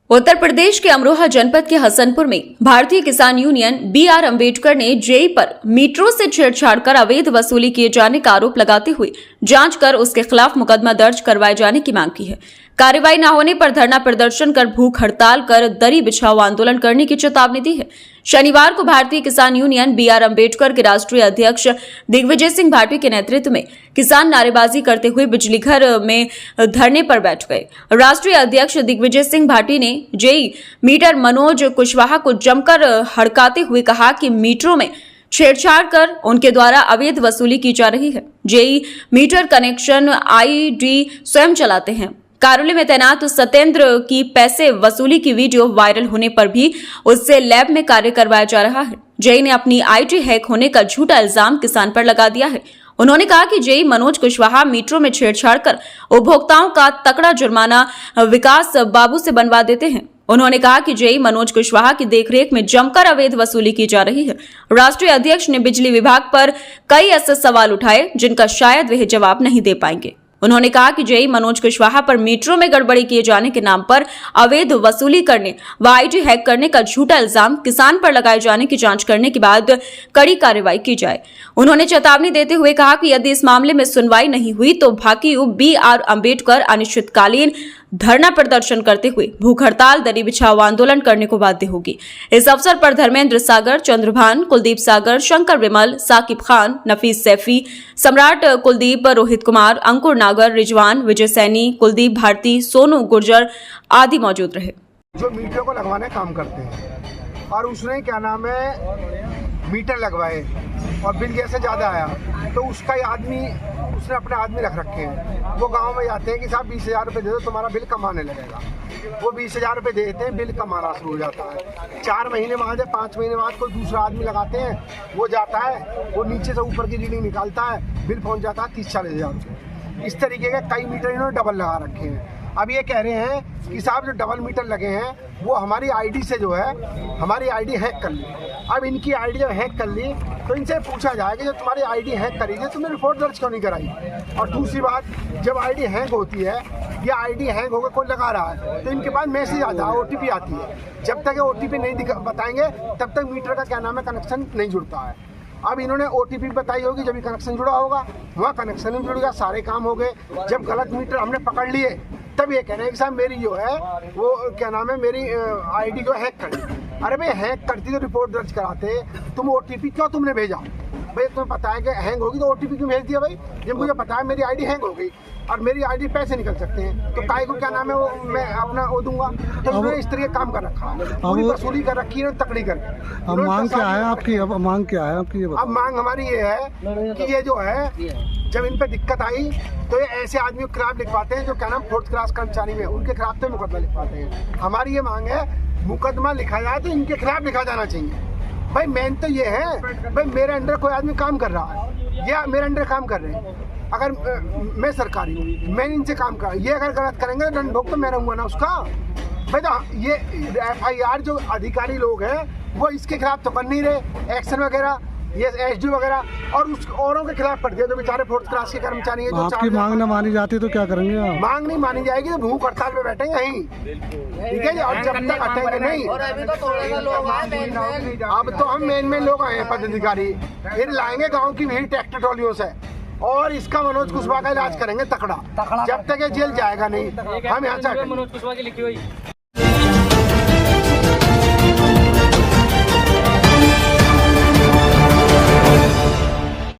उत्तर प्रदेश के अमरोहा जनपद के हसनपुर में भारतीय किसान यूनियन बी.आर. अम्बेडकर ने जेई पर मीटरों से छेड़छाड़ कर अवैध वसूली किए जाने का आरोप लगाते हुए जांच कर उसके खिलाफ मुकदमा दर्ज करवाए जाने की मांग की है। कार्रवाई न होने पर धरना प्रदर्शन कर भूख हड़ताल कर दरी बिछाओ आंदोलन करने की चेतावनी दी है। शनिवार को भारतीय किसान यूनियन बी.आर. अम्बेडकर के राष्ट्रीय अध्यक्ष दिग्विजय सिंह भाटी के नेतृत्व में किसान नारेबाजी करते हुए बिजली घर में धरने पर बैठ गए। राष्ट्रीय अध्यक्ष दिग्विजय सिंह भाटी ने जेई मीटर मनोज कुशवाहा को जमकर हड़काते हुए कहा कि मीटरों में छेड़छाड़ कर उनके द्वारा अवैध वसूली की जा रही है। जेई मीटर कनेक्शन आईडी स्वयं चलाते हैं। कार्यालय में तैनात सत्येंद्र की पैसे वसूली की वीडियो वायरल होने पर भी उससे लैब में कार्य करवाया जा रहा है। जेई ने अपनी आईडी हैक होने का झूठा इल्जाम किसान पर लगा दिया है। उन्होंने कहा कि जेई मनोज कुशवाहा मीटरों में छेड़छाड़ कर उपभोक्ताओं का तकड़ा जुर्माना विकास बाबू से बनवा देते हैं। उन्होंने कहा कि जेई मनोज कुशवाहा की देखरेख में जमकर अवैध वसूली की जा रही है। राष्ट्रीय अध्यक्ष ने बिजली विभाग पर कई ऐसे सवाल उठाए जिनका शायद वह जवाब नहीं दे पाएंगे। उन्होंने कहा कि जेई मनोज कुशवाहा पर मीटरों में गड़बड़ी किए जाने के नाम पर अवैध वसूली करने व आईडी हैक करने का झूठा इल्जाम किसान पर लगाए जाने की जांच करने के बाद कड़ी कार्रवाई की जाए। उन्होंने चेतावनी देते हुए कहा कि यदि इस मामले में सुनवाई नहीं हुई तो भाकियू बी.आर. अम्बेडकर अनिश्चितकालीन धरना प्रदर्शन करते हुए भूख हड़ताल दरी बिछाओ आंदोलन करने को बाध्य होगी। इस अवसर पर धर्मेंद्र सागर, चंद्रभान, कुलदीप सागर, शंकर विमल, साकिब खान, नफीस सैफी, सम्राट कुलदीप, रोहित कुमार, अंकुर नागर, रिजवान, विजय सैनी, कुलदीप भारती, सोनू गुर्जर आदि मौजूद रहे। जो मीटर को लगवाने काम करते हैं और उसने क्या नाम है मीटर लगवाए और बिल जैसे ज़्यादा आया तो उसका आदमी उसने अपने आदमी रख रखे हैं। वो गांव में जाते हैं कि साहब 20,000 रुपये दे दो तुम्हारा बिल कम आने लगेगा। वो 20,000 रुपये दे देते हैं, बिल कम आना शुरू हो जाता है। 4 महीने बाद 5 महीने बाद कोई दूसरा आदमी लगाते हैं, वो जाता है, वो नीचे से ऊपर की रीडिंग निकालता है, बिल पहुंच जाता है 30-40 हज़ार रुपये। इस तरीके के कई मीटर इन्होंने डबल लगा रखे हैं। अब ये कह रहे हैं कि साहब जो डबल मीटर लगे हैं वो हमारी आईडी से जो है हमारी आईडी हैक कर ली। अब इनकी आईडी जब हैक कर ली तो इनसे पूछा जाए कि जब तुम्हारी आईडी हैक करी थी तुमने रिपोर्ट दर्ज क्यों नहीं कराई। और दूसरी बात, जब आईडी हैक होती है या आईडी हैक होकर कोई लगा रहा है तो इनके पास मैसेज आता है, ओटीपी आती है। जब तक ये ओटीपी नहीं बताएंगे तब तक मीटर का क्या नाम है कनेक्शन नहीं जुड़ता है। अब इन्होंने ओटीपी बताई होगी, जब कनेक्शन जुड़ा होगा वहाँ कनेक्शन नहीं जुड़ेगा, सारे काम हो गए। जब गलत मीटर हमने पकड़ लिए तब ये कह रहे हैं कि साहब मेरी जो है वो क्या नाम है मेरी आईडी को हैक कर दी। अरे भाई हैक करती तो रिपोर्ट दर्ज कराते, तुम ओटीपी क्यों तुमने भेजा? भाई तुम्हें पता है कि हैंग होगी तो ओटीपी क्यों भेज दिया? भाई जब मुझे पता है मेरी आईडी हैंग हो गई और मेरी आईडी पैसे निकल सकते हैं तो काय को क्या नाम है वो मैं अपना वो दूंगा। तो उन्होंने इस तरह काम कर रखा है, पूरी वसूली कर रखी है तकड़ी करके। अब मांग क्या है आपकी? अब मांग क्या है आपकी? अब मांग हमारी ये है कि ये जो है जब इन पे दिक्कत आई तो ये ऐसे आदमी के खिलाफ लिखवाते हैं जो क्या नाम 4th क्लास कर्मचारी में उनके खिलाफ तो मुकदमा लिखवाते हैं। हमारी ये मांग है मुकदमा लिखा जाए तो इनके खिलाफ लिखा जाना चाहिए। भाई मेन तो ये है, भाई मेरे अंडर कोई आदमी काम कर रहा है या मेरे अंडर काम कर रहे हैं, अगर मैं सरकारी हूँ मैं इनसे काम कर, ये अगर गलत करेंगे तो दंड भोग तो मैं रहूँगा ना उसका। भाई तो ये FIR जो अधिकारी लोग हैं वो इसके खिलाफ तो कर नहीं रहे एक्शन वगैरह, ये SD वगैरह, और उस औरों के खिलाफ पड़ गए जो बेचारे 4th क्लास के कर्मचारी हैं। जो आपकी मांग न मानी जाती तो क्या करेंगे आप? मांग नहीं मानी जाएगी तो भूख हड़ताल पे बैठेंगे यहीं, ठीक है जी। और जब तक हटेंगे नहीं, अब तो हम मेन लोग आए हैं पदाधिकारी, फिर लाएंगे गाँव की भीड़ ट्रैक्टर ट्रॉलियों से और इसका मनोज कुशवाहा का इलाज करेंगे तकड़ा। जब तक ये जेल जाएगा नहीं हम यहाँ से